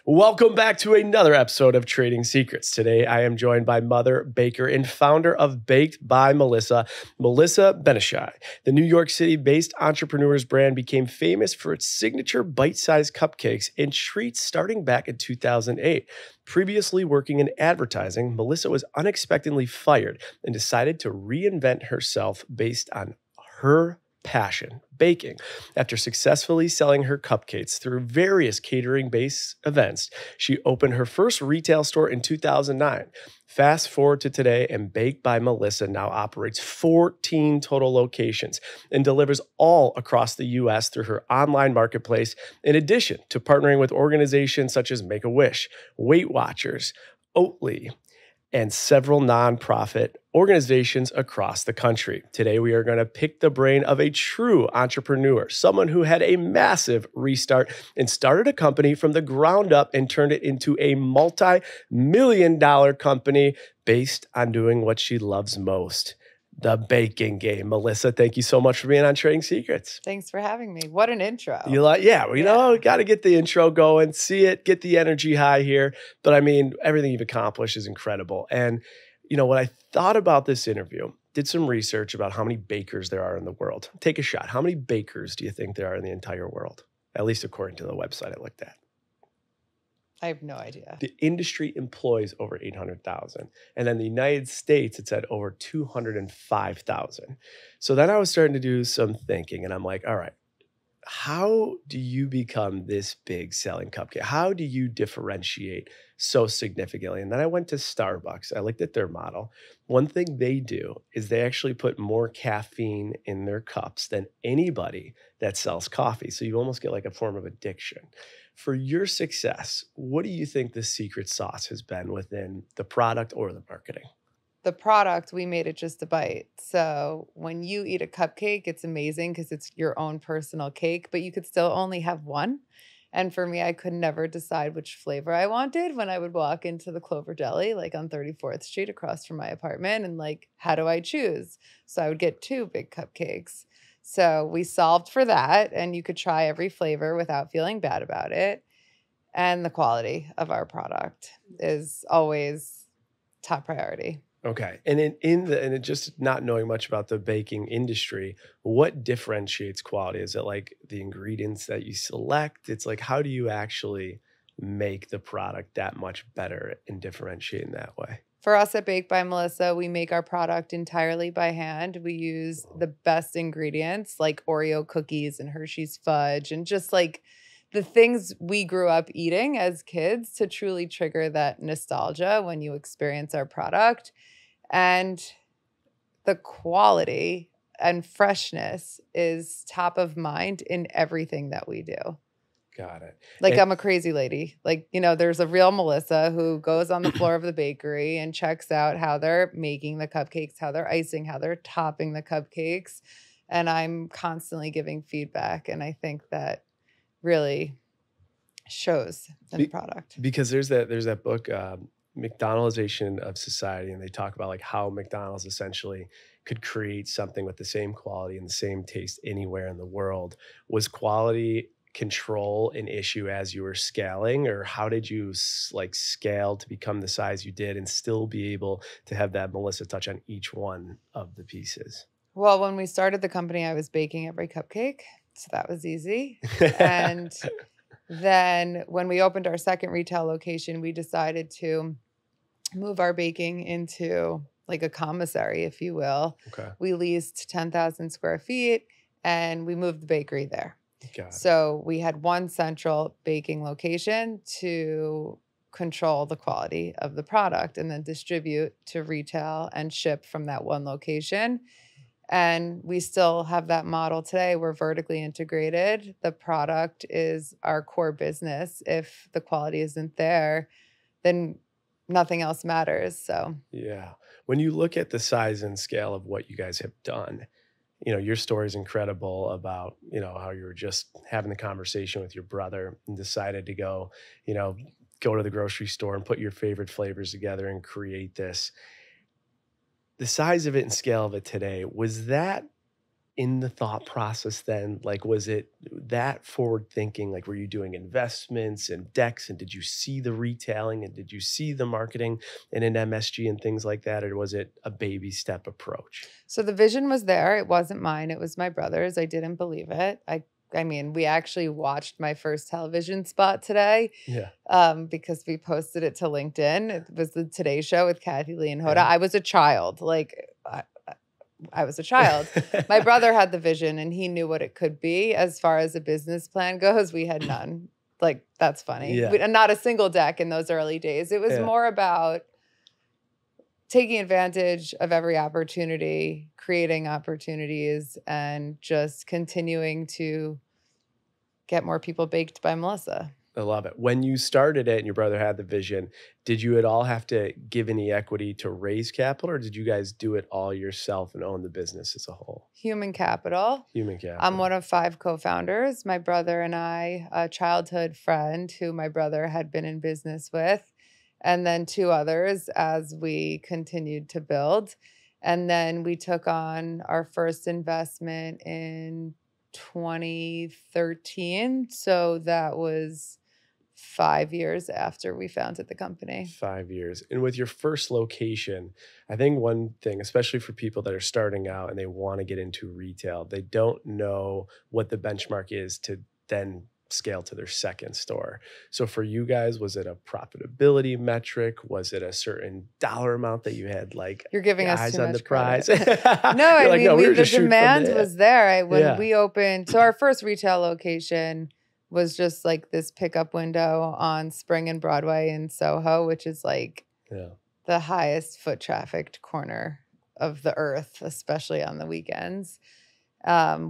Welcome back to another episode of Trading Secrets. Today, I am joined by mother, baker, and founder of Baked by Melissa, Melissa Ben-Ishay. The New York City-based entrepreneur's brand became famous for its signature bite-sized cupcakes and treats starting back in 2008. Previously working in advertising, Melissa was unexpectedly fired and decided to reinvent herself based on her passion, baking. After successfully selling her cupcakes through various catering-based events, she opened her first retail store in 2009. Fast forward to today, and Baked by Melissa now operates 14 total locations and delivers all across the U.S. through her online marketplace, in addition to partnering with organizations such as Make-A-Wish, Weight Watchers, Oatly, and several nonprofit organizations across the country. Today, we are going to pick the brain of a true entrepreneur, someone who had a massive restart and started a company from the ground up and turned it into a multi-million-dollar company based on doing what she loves most, the baking game. Melissa, thank you so much for being on Trading Secrets. Thanks for having me. What an intro. You like, got to get the intro going, see it, get the energy high here. But I mean, everything you've accomplished is incredible. And, when I thought about this interview, did some research about how many bakers there are in the world. Take a shot. How many bakers do you think there are in the entire world? At least according to the website I looked at. I have no idea. The industry employs over 800,000. And then the United States, it said over 205,000. So then I was starting to do some thinking and I'm like, all right, how do you become this big selling cupcake? How do you differentiate so significantly? And then I went to Starbucks. I looked at their model. One thing they do is they actually put more caffeine in their cups than anybody that sells coffee. So you almost get like a form of addiction. For your success, what do you think the secret sauce has been within the product or the marketing? The product, we made it just a bite. So when you eat a cupcake, it's amazing because it's your own personal cake, but you could still only have one. And for me, I could never decide which flavor I wanted when I would walk into the Clover Deli, like on 34th Street across from my apartment. And like, how do I choose? So I would get 2 big cupcakes. So we solved for that. And you could try every flavor without feeling bad about it. And the quality of our product is always top priority. Okay. And just not knowing much about the baking industry, what differentiates quality? Is it like the ingredients that you select? It's like, how do you actually make the product that much better and differentiate in that way? For us at Baked by Melissa, we make our product entirely by hand. We use the best ingredients like Oreo cookies and Hershey's fudge and just like the things we grew up eating as kids to truly trigger that nostalgia when you experience our product. And the quality and freshness is top of mind in everything that we do. Got it. Like, I'm a crazy lady. Like, there's a real Melissa who goes on the floor of the bakery and checks out how they're making the cupcakes, how they're icing, how they're topping the cupcakes. And I'm constantly giving feedback. And I think that really shows in the product. Because there's that book, McDonaldization of Society, and they talk about like how McDonald's essentially could create something with the same quality and the same taste anywhere in the world. Was quality control an issue as you were scaling, or how did you like scale to become the size you did and still be able to have that Melissa touch on each one of the pieces? Well, when we started the company, I was baking every cupcake, so that was easy. And then when we opened our second retail location, we decided to move our baking into like a commissary, if you will. Okay. We leased 10,000 square feet and we moved the bakery there. Got it. So we had one central baking location to control the quality of the product and then distribute to retail and ship from that one location. And we still have that model today. We're vertically integrated. The product is our core business. If the quality isn't there, then nothing else matters. So yeah, when you look at the size and scale of what you guys have done, your story is incredible about, how you were just having the conversation with your brother and decided to go to the grocery store and put your favorite flavors together and create this. The size of it and scale of it today, was that in the thought process then? Like, was it that forward thinking? Like, were you doing investments and decks, and did you see the retailing and did you see the marketing and in MSG and things like that? Or was it a baby step approach? So the vision was there. It wasn't mine. It was my brother's. I didn't believe it. I mean, we actually watched my first television spot today Yeah. because we posted it to LinkedIn. It was the Today Show with Kathy Lee and Hoda. Yeah. I was a child. I was a child. My brother had the vision and he knew what it could be. As far as a business plan goes, we had none. Like, that's funny. Yeah. Not a single deck in those early days. It was Yeah. more about taking advantage of every opportunity, creating opportunities, and just continuing to get more people baked by Melissa. I love it. When you started it and your brother had the vision, did you at all have to give any equity to raise capital, or did you guys do it all yourself and own the business as a whole? Human capital. Human capital. I'm one of 5 co-founders. My brother and I, a childhood friend who my brother had been in business with, and then 2 others as we continued to build. And then we took on our first investment in 2013. So that was 5 years after we founded the company. 5 years. And with your first location, I think one thing, especially for people that are starting out and they want to get into retail, they don't know what the benchmark is to then scale to their second store. So for you guys, was it a profitability metric? Was it a certain dollar amount that you had like You're giving us eyes too on much the prize? No, I like, mean, we were the just shooting from demand the hip. was there. When Yeah. we opened, so our first retail location was just like this pickup window on Spring and Broadway in Soho, which is like Yeah. the highest foot trafficked corner of the earth, especially on the weekends,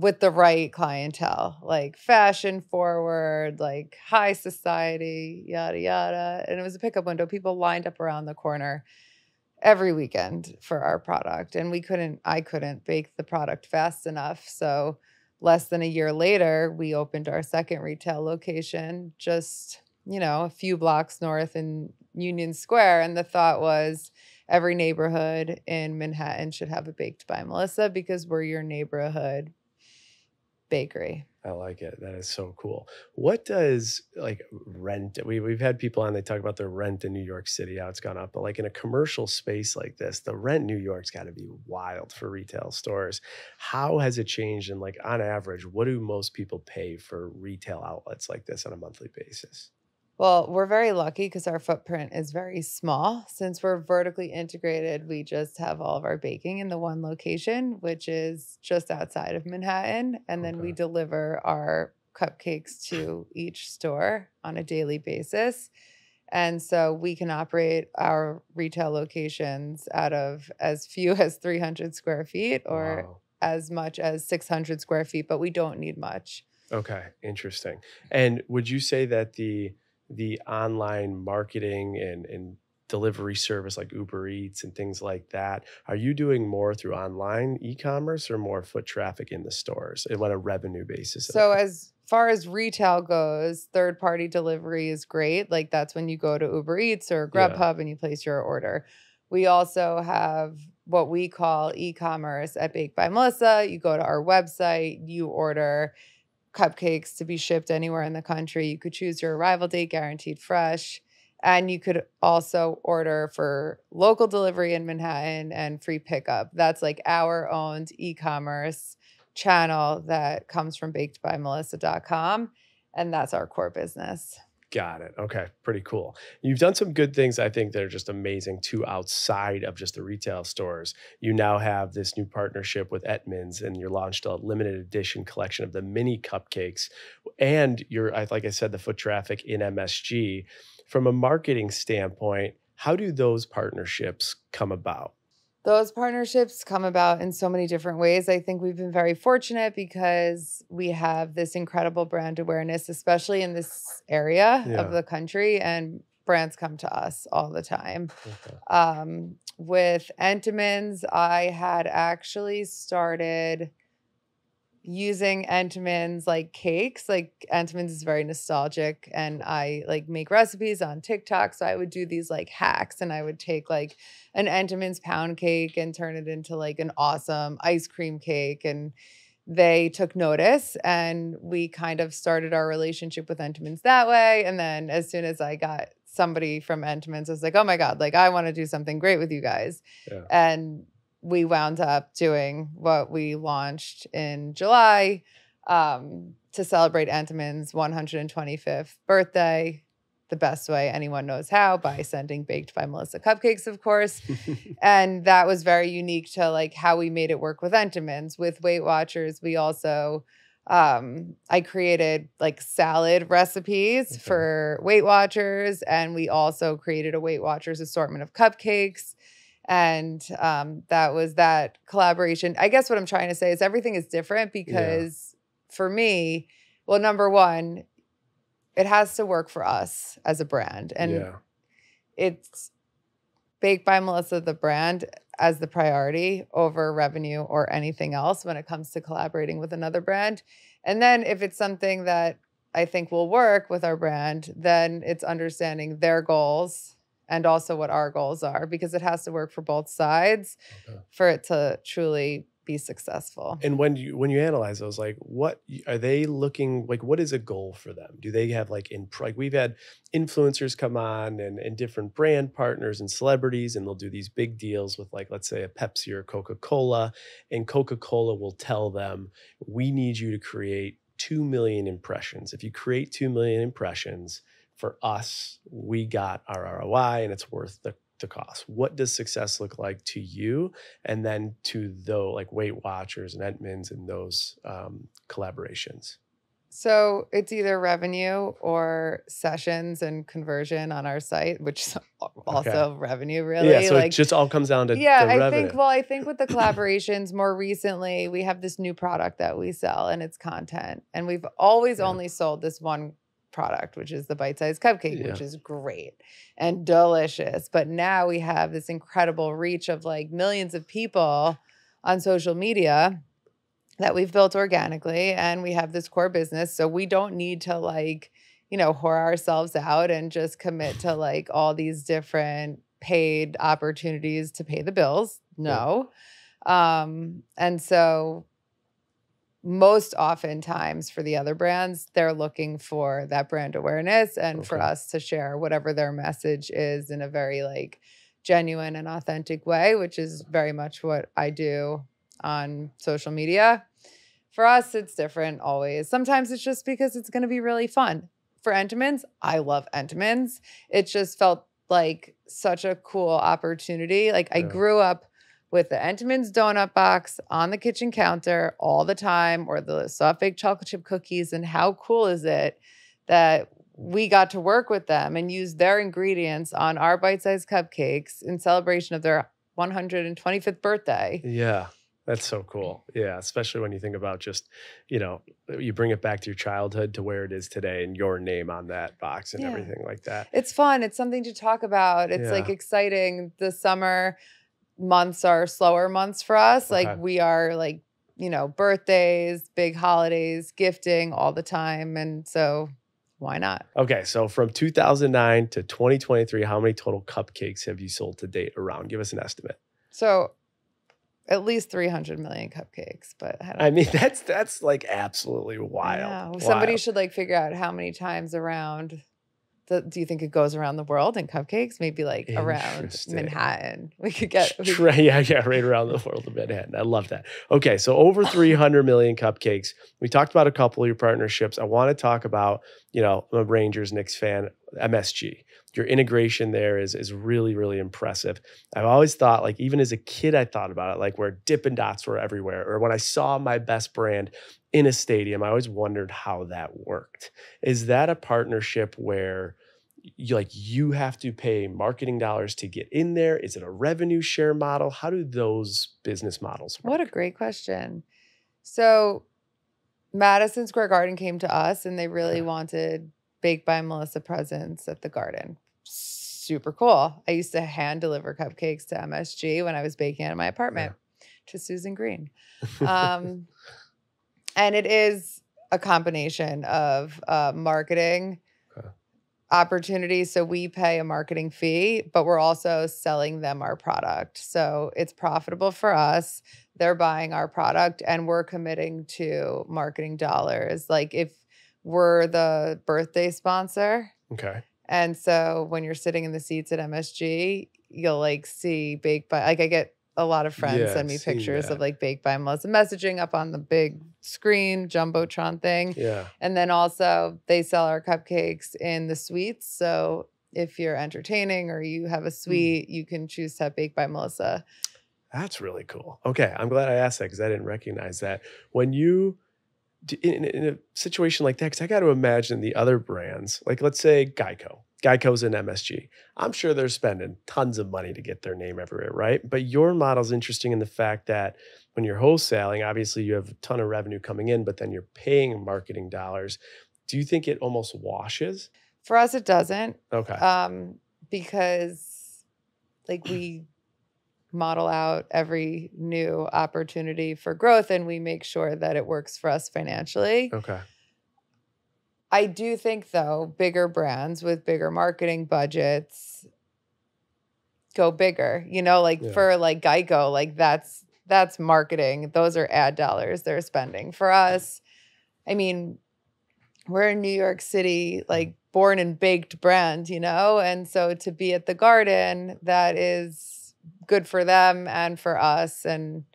with the right clientele, like fashion forward, like high society, yada, yada. And it was a pickup window. People lined up around the corner every weekend for our product. And I couldn't bake the product fast enough. So less than a year later, we opened our second retail location just, a few blocks north in Union Square. And the thought was every neighborhood in Manhattan should have a Baked by Melissa because we're your neighborhood bakery. I like it. That is so cool. What does like rent? We've had people on, they talk about the rent in New York City, how it's gone up. But like in a commercial space like this, the rent in New York's got to be wild for retail stores. How has it changed? And like on average, what do most people pay for retail outlets like this on a monthly basis? Well, we're very lucky because our footprint is very small. Since we're vertically integrated, we just have all of our baking in the one location, which is just outside of Manhattan. And then we Okay. deliver our cupcakes to each store on a daily basis. And so we can operate our retail locations out of as few as 300 square feet or Wow. as much as 600 square feet, but we don't need much. Okay, interesting. And would you say that the online marketing and delivery service like Uber Eats and things like that, are you doing more through online e-commerce or more foot traffic in the stores and on a revenue basis? So as far as retail goes, third-party delivery is great. Like that's when you go to Uber Eats or Yeah. Grubhub and you place your order. We also have what we call e-commerce at Baked by Melissa. You go to our website, you order cupcakes to be shipped anywhere in the country. You could choose your arrival date, guaranteed fresh. And you could also order for local delivery in Manhattan and free pickup. That's like our owned e-commerce channel that comes from bakedbymelissa.com. And that's our core business. Got it. Okay. Pretty cool. You've done some good things, I think, that are just amazing too, outside of just the retail stores. You now have this new partnership with Edmunds, and you launched a limited edition collection of the mini cupcakes. And like I said, the foot traffic in MSG. From a marketing standpoint, how do those partnerships come about? Those partnerships come about in so many different ways. I think we've been very fortunate because we have this incredible brand awareness, especially in this area Yeah. of the country, and brands come to us all the time. Okay. With Entenmann's, I had actually started using Entenmann's like cakes. Like Entenmann's is very nostalgic, and I like make recipes on TikTok. So I would do these like hacks, and I would take like an Entenmann's pound cake and turn it into like an awesome ice cream cake. And they took notice, and we kind of started our relationship with Entenmann's that way. And then as soon as I got somebody from Entenmann's, I was like, oh my God, like I want to do something great with you guys. Yeah. And we wound up doing what we launched in July to celebrate Entenmann's 125th birthday, the best way anyone knows how, by sending Baked by Melissa cupcakes, of course. And that was very unique to like how we made it work with Entenmann's. With Weight Watchers, we also, I created like salad recipes for Weight Watchers. And we also created a Weight Watchers assortment of cupcakes. And that was that collaboration. I guess what I'm trying to say is everything is different because for me, well, number one, it has to work for us as a brand. And it's Baked by Melissa, the brand, as the priority over revenue or anything else when it comes to collaborating with another brand. And then if it's something that I think will work with our brand, then it's understanding their goals and also what our goals are, because it has to work for both sides for it to truly be successful. And when you analyze those, like what are they looking like? What is a goal for them? Do they have like we've had influencers come on and different brand partners and celebrities, and they'll do these big deals with like, let's say a Pepsi or Coca-Cola, and Coca-Cola will tell them, we need you to create 2 million impressions. If you create 2 million impressions for us, we got our ROI and it's worth the cost. What does success look like to you, and then to like Weight Watchers and Entenmann's and those collaborations? So it's either revenue or sessions and conversion on our site, which is also revenue, really. Yeah, so like, it just all comes down to the revenue. I think with the collaborations more recently, we have this new product that we sell, and it's content. And we've always only sold this one product, which is the bite-sized cupcake, which is great and delicious. But now we have this incredible reach of like millions of people on social media that we've built organically, and we have this core business. So we don't need to like, whore ourselves out and just commit to like all these different paid opportunities to pay the bills. No. And so most oftentimes for the other brands, they're looking for that brand awareness and for us to share whatever their message is in a very like genuine and authentic way, which is very much what I do on social media. For us, it's different always. Sometimes it's just because it's going to be really fun. For Entenmann's, I love Entenmann's. It just felt like such a cool opportunity. Like I grew up with the Entenmann's donut box on the kitchen counter all the time, or the soft baked chocolate chip cookies. And how cool is it that we got to work with them and use their ingredients on our bite-sized cupcakes in celebration of their 125th birthday. Yeah, that's so cool. Yeah, especially when you think about just, you bring it back to your childhood to where it is today and your name on that box and everything like that. It's fun. It's something to talk about. It's like exciting. The summer months are slower months for us. Like we are like, birthdays, big holidays, gifting all the time. And so why not? Okay. So from 2009 to 2023, how many total cupcakes have you sold to date around? Give us an estimate. So at least 300 million cupcakes, but that's like absolutely wild. Somebody should like figure out how many times around. Do you think it goes around the world in cupcakes? Maybe like around Manhattan. We could get right around the world of Manhattan. I love that. Okay, so over 300 million cupcakes. We talked about a couple of your partnerships. I want to talk about, I'm a Rangers Knicks fan, MSG. Your integration there is really, really impressive. I've always thought, like, even as a kid, I thought about it, like where Dippin' Dots were everywhere, or when I saw my best brand in a stadium, I always wondered how that worked. Is that a partnership where you have to pay marketing dollars to get in there? Is it a revenue share model? How do those business models work? What a great question. So Madison Square Garden came to us and they really wanted Baked by Melissa presence at the Garden. Super cool. I used to hand deliver cupcakes to MSG when I was baking at my apartment to Susan Green. And it is a combination of marketing, opportunity. So we pay a marketing fee, but we're also selling them our product. So it's profitable for us. They're buying our product and we're committing to marketing dollars. Like if we're the birthday sponsor. Okay. And so when you're sitting in the seats at MSG, you'll like see Baked by, like I get a lot of friends send me pictures of like Baked by Melissa messaging up on the big screen, Jumbotron thing. Yeah. And then also they sell our cupcakes in the suites. So if you're entertaining or you have a suite, you can choose to have Baked by Melissa. That's really cool. Okay. I'm glad I asked that because I didn't recognize that. When you, in a situation like that, because I got to imagine the other brands, like let's say Geico. Geico's in MSG. I'm sure they're spending tons of money to get their name everywhere, right? But your model's interesting in the fact that when you're wholesaling, obviously you have a ton of revenue coming in, but then you're paying marketing dollars. Do you think it almost washes? For us, it doesn't. Okay. Because like we model out every new opportunity for growth and we make sure that it works for us financially. Okay. I do think, though, bigger brands with bigger marketing budgets go bigger. You know, like for like Geico, like that's marketing. Those are ad dollars they're spending. For us, I mean, we're a New York City, like born and baked brand, you know? And so to be at the Garden, that is good for them and for us. And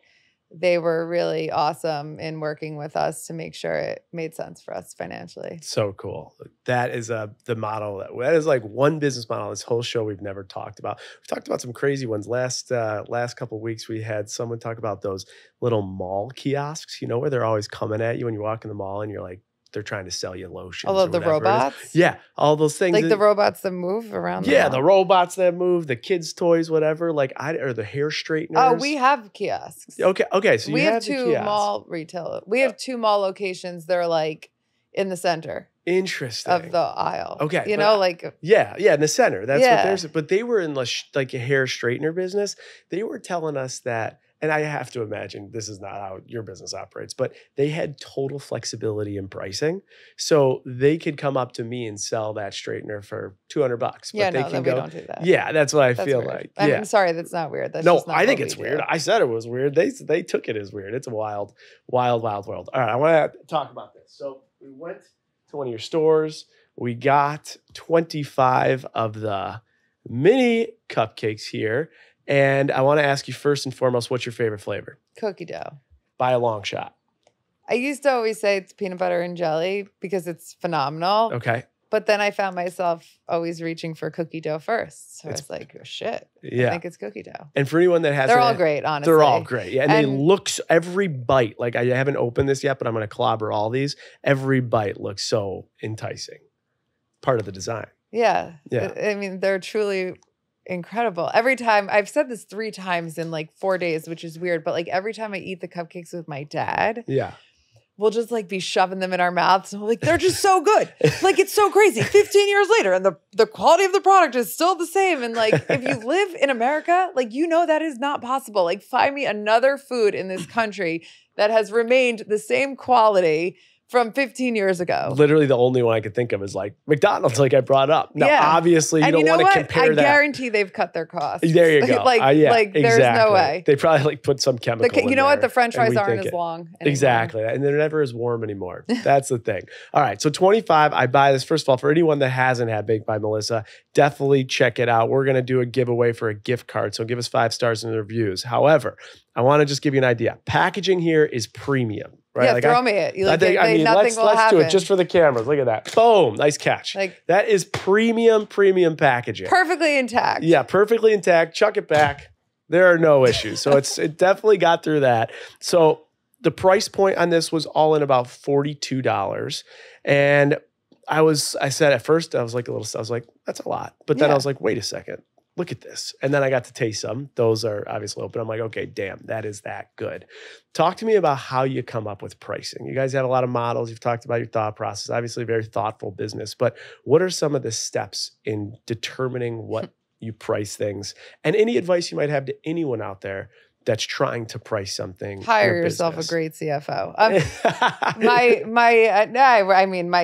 they were really awesome in working with us to make sure it made sense for us financially. So cool. That is the model. That is like one business model this whole show we've never talked about. We've talked about some crazy ones. Last couple of weeks, we had someone talk about those little mall kiosks, you know, where they're always coming at you when you walk in the mall and you're like, they're trying to sell you lotions. All of the robots? Yeah, all those things. Like the robots that move around the robots that move, the kids' toys, whatever. Like or the hair straighteners. Oh, we have kiosks. Okay. So we have two mall retail. We have two mall locations. They're like in the center. Interesting. Of the aisle. Okay. You know, like. Yeah, in the center. That's what there's. But they were in like a hair straightener business. They were telling us that. And I have to imagine this is not how your business operates, but they had total flexibility in pricing. So they could come up to me and sell that straightener for $200. But yeah, they no, can we don't do that. Yeah, that's what that's feel weird. like. I'm sorry, that's not weird. That's no, just not I think it's weird. Do. I said it was weird. They took it as weird. It's a wild, wild, wild world. All right, I want to talk about this. So we went to one of your stores. We got 25 of the mini cupcakes here. And I want to ask you first and foremost, what's your favorite flavor? Cookie dough. By a long shot. I used to always say it's peanut butter and jelly because it's phenomenal. Okay. But then I found myself always reaching for cookie dough first. So I was like, oh, shit. Yeah. I think it's cookie dough. And for anyone that hasn't. They're all great, honestly. They're all great. Yeah. And they look, every bite, like I haven't opened this yet, but I'm going to clobber all these. Every bite looks so enticing. Part of the design. Yeah. Yeah. I mean, they're truly incredible. Every time, I've said this 3 times in like 4 days, which is weird, but like every time I eat the cupcakes with my dad, we'll just like be shoving them in our mouths and we're like, they're just so good. Like it's so crazy. 15 years later and the quality of the product is still the same. And like, if you live in America, like, you know, that is not possible. Like find me another food in this country that has remained the same quality from 15 years ago. Literally the only one I could think of is like McDonald's, like I brought up. Now, obviously, you don't want to compare that. I guarantee they've cut their costs. There you go. like there's no way. They probably like put some chemical in You know there, what? The French fries aren't as long anymore. Exactly. And they're never as warm anymore. That's the thing. All right. So 25, I buy this. First of all, for anyone that hasn't had Baked by Melissa, definitely check it out. We're going to do a giveaway for a gift card. So give us 5 stars in the reviews. However, I want to just give you an idea. Packaging here is premium. Right? Yeah, like throw me it. Nothing will let's happen. do it just for the cameras. Look at that. Boom. Nice catch. Like, that is premium packaging. Perfectly intact. Yeah, perfectly intact. Chuck it back. There are no issues. So it definitely got through that. So the price point on this was all in about $42. And I said at first, I was like, that's a lot. But then I was like, wait a second. Look at this. And then I got to taste some. Those are obviously open. I'm like, okay, damn, that is that good. Talk to me about how you come up with pricing. You guys have a lot of models. You've talked about your thought process, obviously a very thoughtful business, but what are some of the steps in determining what you price things? And any advice you might have to anyone out there that's trying to price something? Hire yourself a great CFO. My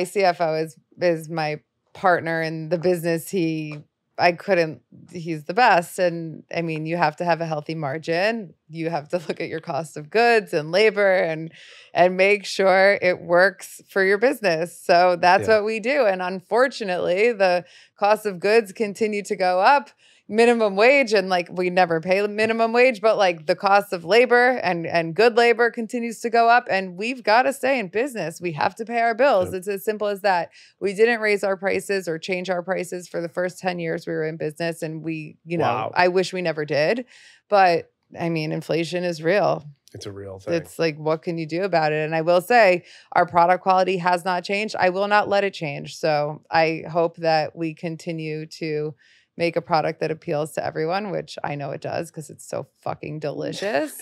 CFO is my partner in the business, he's the best. And I mean, you have to have a healthy margin. You have to look at your cost of goods and labor and make sure it works for your business. So that's what we do. And unfortunately, the cost of goods continue to go up. Minimum wage, and like we never pay minimum wage, but like the cost of labor and good labor continues to go up, and we've got to stay in business. We have to pay our bills. It's as simple as that. We didn't raise our prices or change our prices for the first 10 years we were in business, and we, I wish we never did, but I mean, inflation is real. It's a real thing. It's like, what can you do about it? And I will say our product quality has not changed. I will not let it change. So I hope that we continue to make a product that appeals to everyone, which I know it does because it's so fucking delicious.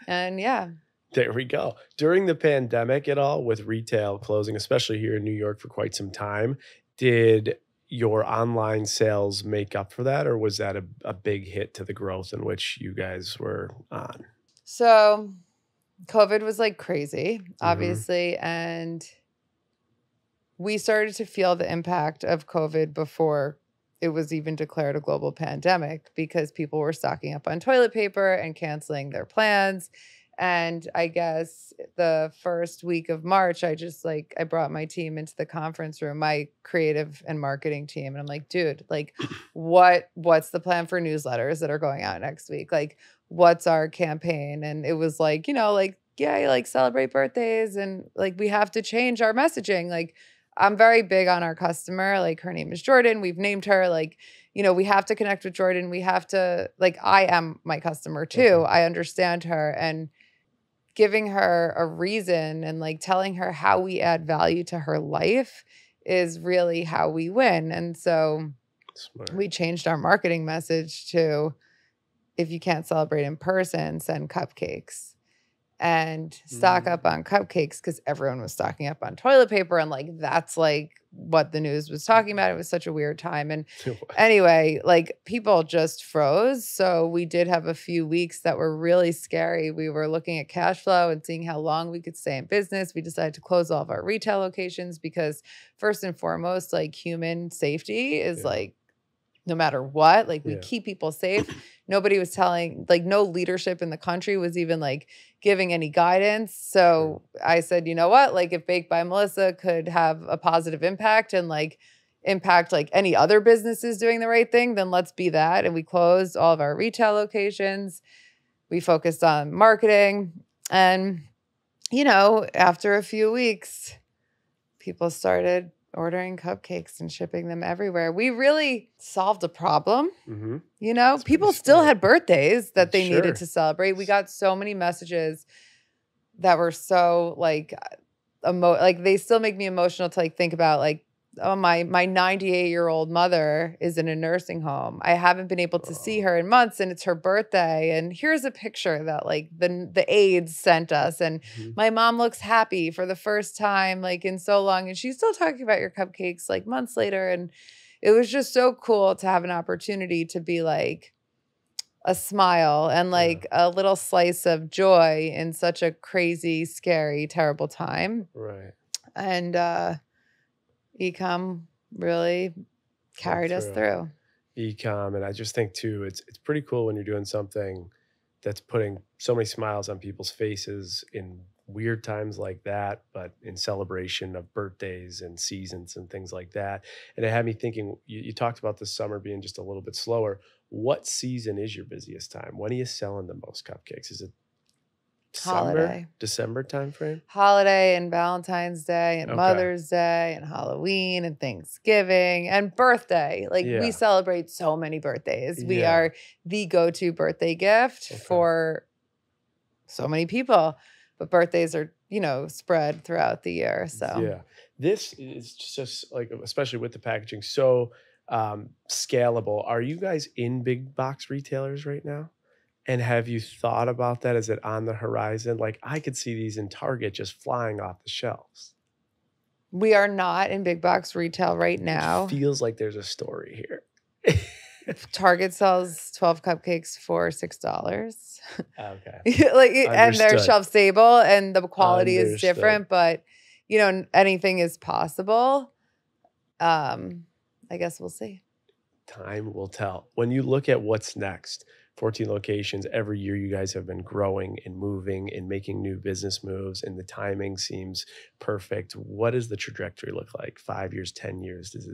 And yeah. There we go. During the pandemic at all, with retail closing, especially here in New York for quite some time, did your online sales make up for that? Or was that a big hit to the growth in which you guys were on? So COVID was like crazy, obviously. And we started to feel the impact of COVID before it was even declared a global pandemic, because people were stocking up on toilet paper and canceling their plans. And I guess the first week of March, I brought my team into the conference room, my creative and marketing team. And I'm like, dude, like what's the plan for newsletters that are going out next week? Like, what's our campaign? And it was like, celebrate birthdays, and like, we have to change our messaging. Like, I'm very big on our customer. Like, her name is Jordan. We've named her. Like, we have to connect with Jordan. We have to, like, I am my customer too. I understand her, and giving her a reason and like telling her how we add value to her life is really how we win. And so we changed our marketing message to, if you can't celebrate in person, send cupcakes. And stock up on cupcakes, because everyone was stocking up on toilet paper. And like, that's like what the news was talking about. It was such a weird time. And anyway, like, people just froze. So we did have a few weeks that were really scary. We were looking at cash flow and seeing how long we could stay in business. We decided to close all of our retail locations because, first and foremost, like, human safety is like, no matter what, like, we keep people safe. Nobody was telling, like, no leadership in the country was even like giving any guidance. So I said, you know what, like, if Baked by Melissa could have a positive impact and like impact like any other businesses doing the right thing, then let's be that. And we closed all of our retail locations. We focused on marketing. And, after a few weeks, people started ordering cupcakes and shipping them everywhere. We really solved a problem. People still had birthdays that they needed to celebrate. We got so many messages that were so like, they still make me emotional to like think about, like, oh, my 98-year-old mother is in a nursing home. I haven't been able to see her in months, and it's her birthday. And here's a picture that like the aides sent us. And my mom looks happy for the first time like in so long. And she's still talking about your cupcakes like months later. And it was just so cool to have an opportunity to be like a smile and like a little slice of joy in such a crazy, scary, terrible time. Right. And e-com really carried us through. E-com, and I just think too, it's pretty cool when you're doing something that's putting so many smiles on people's faces in weird times like that, but in celebration of birthdays and seasons and things like that. And it had me thinking, you talked about the summer being just a little bit slower. What season is your busiest time? When are you selling the most cupcakes? Is it December timeframe? Holiday and Valentine's Day and Mother's Day and Halloween and Thanksgiving and birthday. Like, we celebrate so many birthdays. We are the go-to birthday gift for so many people. But birthdays are, spread throughout the year. So this is just like, especially with the packaging, so scalable. Are you guys in big box retailers right now? And have you thought about that? Is it on the horizon? Like, I could see these in Target just flying off the shelves. We are not in big box retail right now. It feels like there's a story here. Target sells 12 cupcakes for $6. Okay. And they're shelf stable and the quality is different, but anything is possible. I guess we'll see. Time will tell. When you look at what's next, 14 locations, every year you guys have been growing and moving and making new business moves, and the timing seems perfect. What does the trajectory look like? 5 years, 10 years? Is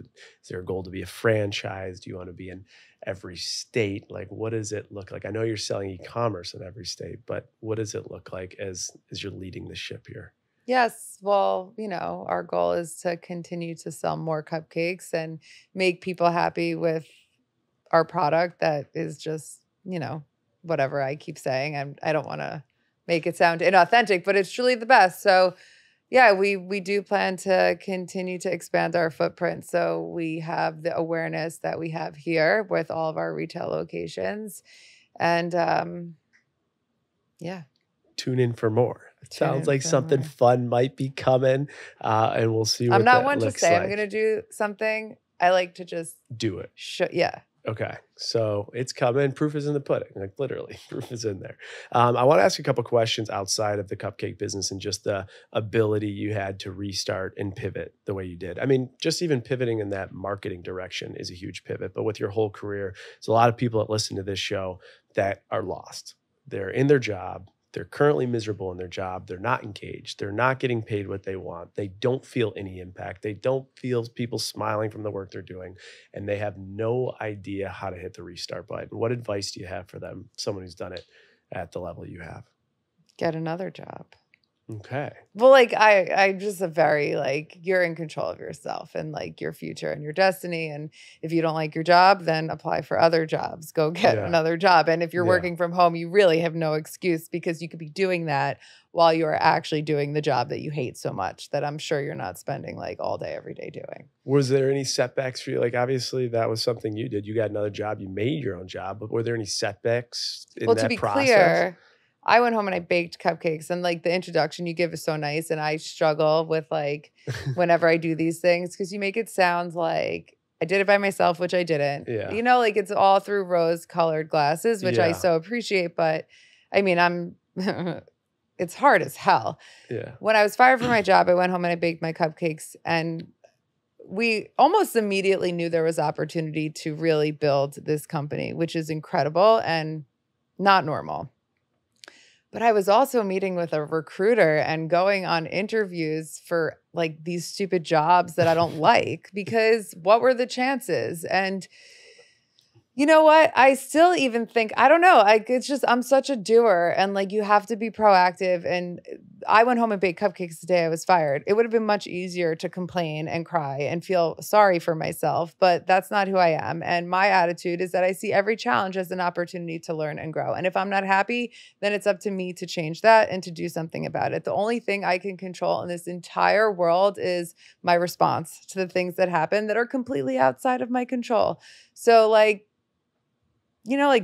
there a goal to be a franchise? Do you want to be in every state? Like, what does it look like? I know you're selling e-commerce in every state, but what does it look like as you're leading the ship here? Yes. Well, our goal is to continue to sell more cupcakes and make people happy with our product that is just, whatever I keep saying. I don't want to make it sound inauthentic, but it's truly the best. So yeah, we do plan to continue to expand our footprint. So we have the awareness that we have here with all of our retail locations. And yeah. Tune in for more. It sounds like something fun might be coming, and we'll see what I'm not that one to looks say like. I'm going to do something. I like to just do it. Yeah. Okay. So it's coming. Proof is in the pudding. Like literally, proof is in there. I want to ask a couple questions outside of the cupcake business and just the ability you had to restart and pivot the way you did. I mean, just even pivoting in that marketing direction is a huge pivot. But with your whole career, there's a lot of people that listen to this show that are lost. They're in their job. They're currently miserable in their job. They're not engaged. They're not getting paid what they want. They don't feel any impact. They don't feel people smiling from the work they're doing. And they have no idea how to hit the restart button. What advice do you have for them, someone who's done it at the level you have? Get another job. Okay. Well, I'm just a very you're in control of yourself and your future and your destiny. And if you don't like your job, then apply for other jobs. Go get another job. And if you're working from home, you really have no excuse because you could be doing that while you are actually doing the job that you hate so much that I'm sure you're not spending all day, every day doing. Was there any setbacks for you? Obviously that was something you did. You got another job, you made your own job, but were there any setbacks in that process? Well, to be clear, I went home and I baked cupcakes, and the introduction you give is so nice. And I struggle with whenever I do these things, because you make it sound like I did it by myself, which I didn't. Yeah. It's all through rose colored glasses, which I so appreciate. But I mean, it's hard as hell. Yeah. When I was fired from my job, I went home and I baked my cupcakes, and we almost immediately knew there was opportunity to really build this company, which is incredible and not normal. But I was also meeting with a recruiter and going on interviews for these stupid jobs that I don't like, because what were the chances? And you know what? I still even think, I don't know. It's just, I'm such a doer, and you have to be proactive. And I went home and baked cupcakes the day I was fired. It would have been much easier to complain and cry and feel sorry for myself, but that's not who I am. And my attitude is that I see every challenge as an opportunity to learn and grow. And if I'm not happy, then it's up to me to change that and to do something about it. The only thing I can control in this entire world is my response to the things that happen that are completely outside of my control. So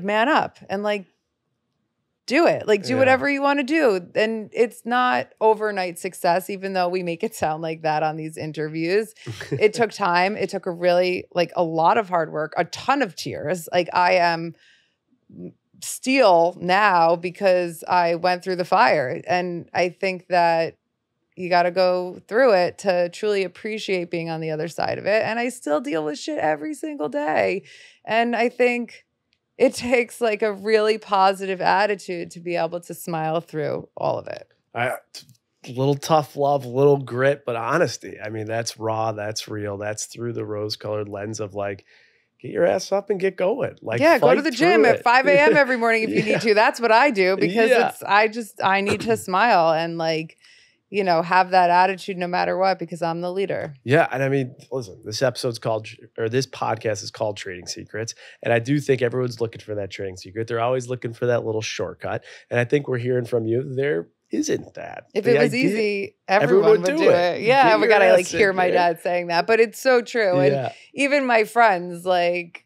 man up and do it. Do whatever you want to do. And it's not overnight success, even though we make it sound like that on these interviews. It took time. It took a really, a lot of hard work, a ton of tears. I am steel now because I went through the fire. And I think that you got to go through it to truly appreciate being on the other side of it. And I still deal with shit every single day. And I think it takes a really positive attitude to be able to smile through all of it. A little tough love, little grit, but honesty. I mean, that's raw, that's real, that's through the rose-colored lens of get your ass up and get going. Go to the gym at 5 a.m. every morning if you need to. That's what I do, because I need to smile and have that attitude no matter what, because I'm the leader. Yeah. And I mean, listen, this podcast is called Trading Secrets. And I do think everyone's looking for that trading secret. They're always looking for that little shortcut. And I think we're hearing from you, there isn't that. If it was easy, everyone would do it. Yeah. We got to hear my dad saying that, but it's so true. And even my friends, wake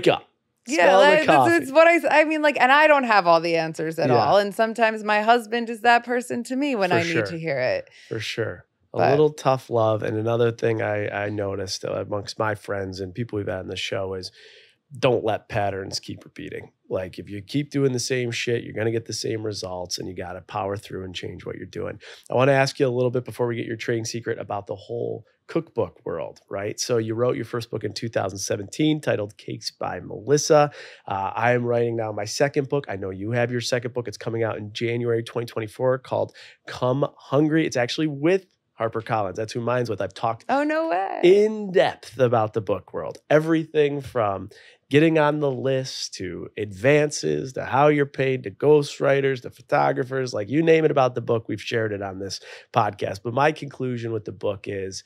up. Yeah, that's what I mean, and I don't have all the answers at all. And sometimes my husband is that person to me when I need to hear it. For sure. A little tough love. And another thing I noticed amongst my friends and people we've had on the show is don't let patterns keep repeating. If you keep doing the same shit, you're going to get the same results, and you got to power through and change what you're doing. I want to ask you a little bit before we get your trading secret about the whole cookbook world, right? So you wrote your first book in 2017 titled Cakes by Melissa. I am writing now my second book. I know you have your second book. It's coming out in January 2024 called Come Hungry. It's actually with HarperCollins. That's who mine's with. I've talked Oh, no way. in depth about the book world. Everything from getting on the list to advances to how you're paid to ghostwriters to photographers, like you name it about the book, we've shared it on this podcast. But my conclusion with the book is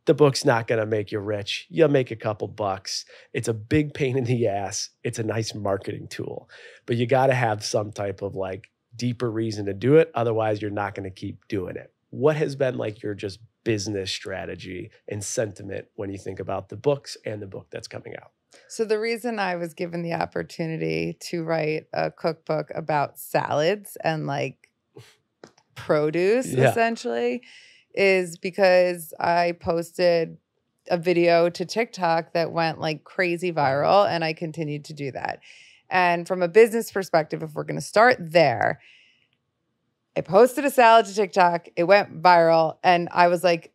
the book's not going to make you rich. You'll make a couple bucks. It's a big pain in the ass. It's a nice marketing tool, but you got to have some type of like deeper reason to do it. Otherwise, you're not going to keep doing it. What has been like your just business strategy and sentiment when you think about the books and the book that's coming out? So the reason I was given the opportunity to write a cookbook about salads and like produce essentially is because I posted a video to TikTok that went like crazy viral, and I continued to do that. And from a business perspective, if we're going to start there, I posted a salad to TikTok. It went viral. And I was like,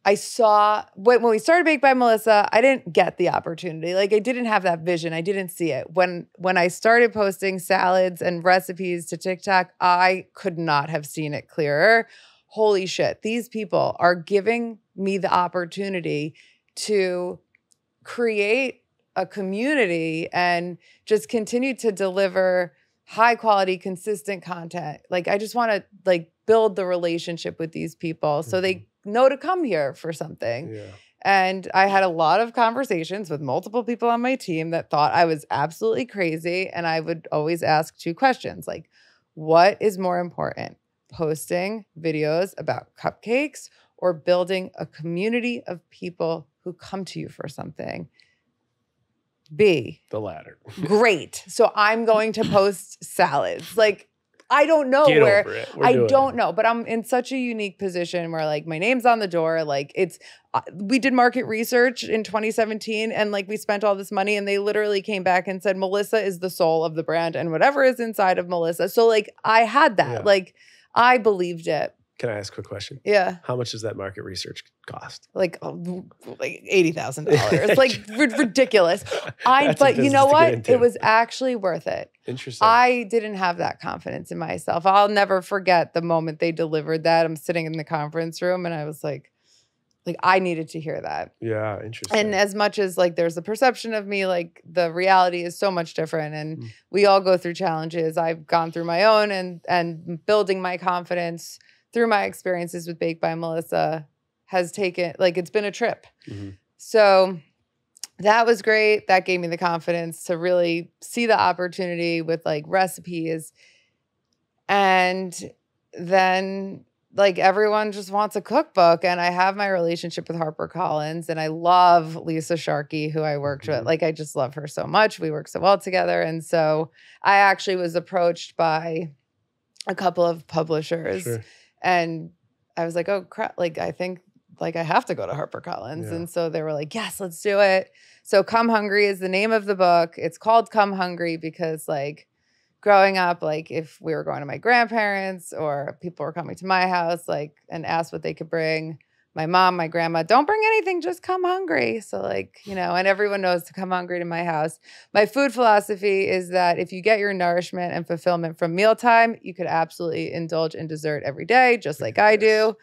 I saw when we started Baked by Melissa, I didn't get the opportunity. Like I didn't have that vision. I didn't see it. When I started posting salads and recipes to TikTok, I could not have seen it clearer. Holy shit. These people are giving me the opportunity to create a community and just continue to deliver high quality, consistent content. Like I just want to like build the relationship with these people so they know to come here for something. Yeah. And I had a lot of conversations with multiple people on my team that thought I was absolutely crazy. And I would always ask two questions like, what is more important, posting videos about cupcakes or building a community of people who come to you for something? B, The latter. Great. So I'm going to post salads. Like, I don't know Get where, over it. I don't know, but I'm in such a unique position where like my name's on the door. Like it's, we did market research in 2017 and like we spent all this money and they literally came back and said, Melissa is the soul of the brand and whatever is inside of Melissa. So like I had that, like I believed it. Can I ask a quick question? Yeah. How much does that market research cost? Like $80,000. Like ridiculous. But you know what? It was actually worth it. Interesting. I didn't have that confidence in myself. I'll never forget the moment they delivered that. I'm sitting in the conference room and I was like I needed to hear that. Yeah, interesting. And as much as like there's the perception of me, like the reality is so much different. And we all go through challenges. I've gone through my own and building my confidence through my experiences with Baked by Melissa has taken, like it's been a trip. So that was great. That gave me the confidence to really see the opportunity with like recipes. And then like everyone just wants a cookbook. And I have my relationship with HarperCollins and I love Lisa Sharkey, who I worked with. Like I just love her so much. We work so well together. And so I actually was approached by a couple of publishers. And I was like, oh crap, like I think like I have to go to HarperCollins. And so they were like, yes, let's do it. So Come Hungry is the name of the book. It's called Come Hungry because like growing up, like if we were going to my grandparents or people were coming to my house, like and asked what they could bring, my mom, my grandma, don't bring anything, just come hungry. So like, you know, and everyone knows to come hungry to my house. My food philosophy is that if you get your nourishment and fulfillment from mealtime, you could absolutely indulge in dessert every day, just like I do.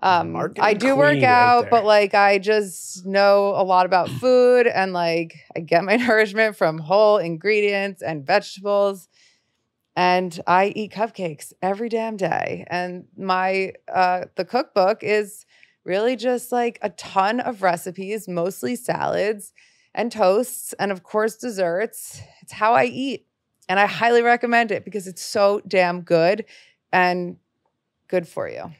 I do work out, but like I just know a lot about food and like I get my nourishment from whole ingredients and vegetables. And I eat cupcakes every damn day. And my the cookbook is really just like a ton of recipes, mostly salads and toasts, and of course, desserts. It's how I eat. And I highly recommend it because it's so damn good and good for you.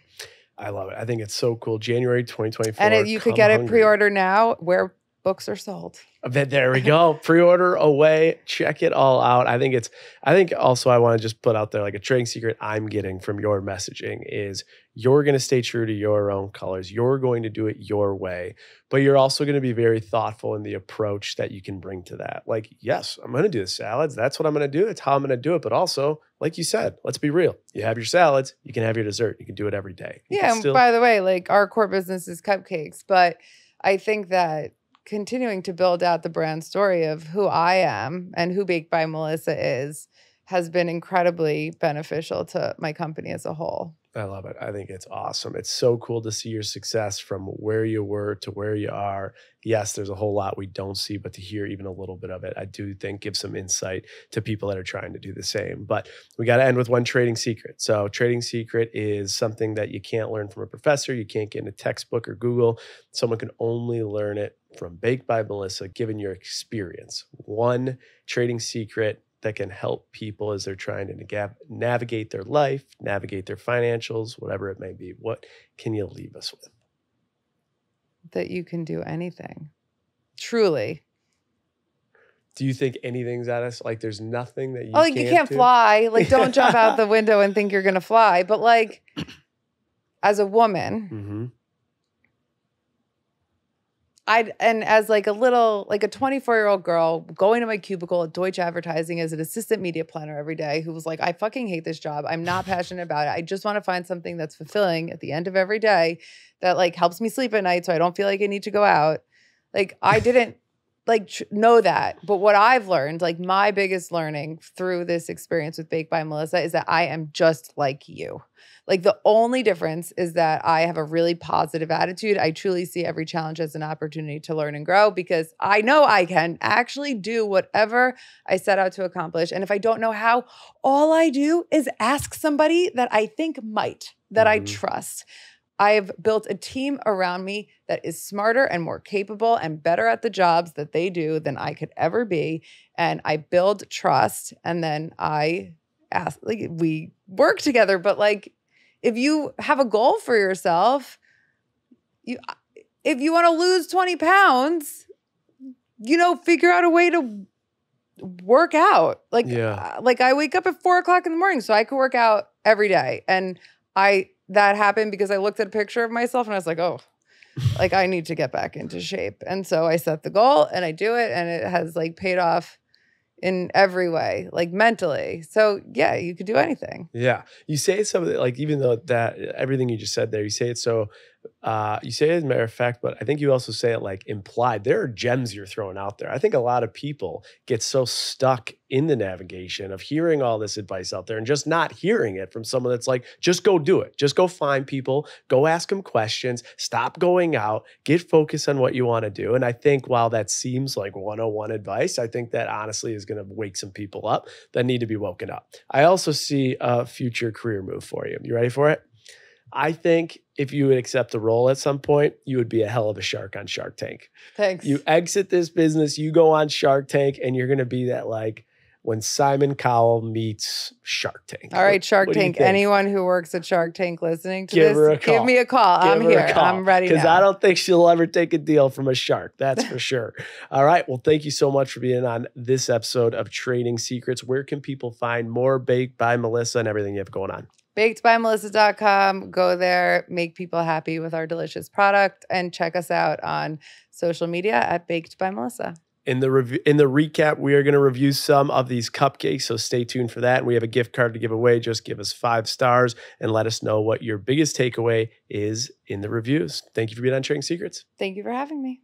I love it. I think it's so cool. January 2024. And you could get it pre-order now. We're Books are sold. There we go. Pre-order away. Check it all out. I think also I want to just put out there like a trading secret I'm getting from your messaging is you're going to stay true to your own colors. You're going to do it your way, but you're also going to be very thoughtful in the approach that you can bring to that. Like, yes, I'm going to do the salads. That's what I'm going to do. It's how I'm going to do it. But also, like you said, let's be real. You have your salads. You can have your dessert. You can do it every day. Yeah. And by the way, like our core business is cupcakes, but I think that continuing to build out the brand story of who I am and who Baked by Melissa is has been incredibly beneficial to my company as a whole. I love it. I think it's awesome. It's so cool to see your success from where you were to where you are. Yes, there's a whole lot we don't see, but to hear even a little bit of it, I do think gives some insight to people that are trying to do the same. But we got to end with one trading secret. So trading secret is something that you can't learn from a professor. You can't get in a textbook or Google. Someone can only learn it from Baked by Melissa, given your experience. One trading secret that can help people as they're trying to navigate their life, navigate their financials, whatever it may be. What can you leave us with? That you can do anything. Truly. Do you think anything's at us? Like there's nothing that you can't do? You can't fly. Like don't jump out the window and think you're going to fly. But like as a woman, and as like a 24-year-old girl going to my cubicle at Deutsche Advertising as an assistant media planner every day who was like, I fucking hate this job. I'm not passionate about it. I just want to find something that's fulfilling at the end of every day that like helps me sleep at night so I don't feel like I need to go out. Like I didn't know that. But what I've learned, like my biggest learning through this experience with Baked by Melissa is that I am just like you. Like the only difference is that I have a really positive attitude. I truly see every challenge as an opportunity to learn and grow because I know I can actually do whatever I set out to accomplish. And if I don't know how, all I do is ask somebody that I think might, that I trust. I've built a team around me that is smarter and more capable and better at the jobs that they do than I could ever be. And I build trust and then I ask, like we work together, but like, if you have a goal for yourself, if you want to lose 20 pounds, figure out a way to work out. Like I wake up at 4 o'clock in the morning so I could work out every day. And that happened because I looked at a picture of myself and I was like, oh, like I need to get back into shape. And so I set the goal and I do it and it has like paid off in every way, like mentally. So yeah, you could do anything. Yeah. You say something like, even though that everything you just said there, you say it so, you say it as a matter of fact, but I think you also say it like implied. There are gems you're throwing out there. I think a lot of people get so stuck in the navigation of hearing all this advice out there and just not hearing it from someone that's like, just go do it. Just go find people, go ask them questions, stop going out, get focused on what you want to do. And I think while that seems like 101 advice, I think that honestly is going to wake some people up that need to be woken up. I also see a future career move for you. You ready for it? I think if you would accept the role at some point, you would be a hell of a shark on Shark Tank. Thanks. You exit this business, you go on Shark Tank, and you're going to be that like when Simon Cowell meets Shark Tank. All right, Shark Tank. Anyone who works at Shark Tank listening to this, give me a call. I'm here. I'm ready now. Because I don't think she'll ever take a deal from a shark. That's for sure. All right. Well, thank you so much for being on this episode of Trading Secrets. Where can people find more Baked by Melissa and everything you have going on? BakedByMelissa.com. Go there, make people happy with our delicious product, and check us out on social media at Baked by Melissa. In the recap, we are going to review some of these cupcakes, so stay tuned for that. And we have a gift card to give away. Just give us 5 stars and let us know what your biggest takeaway is in the reviews. Thank you for being on Trading Secrets. Thank you for having me.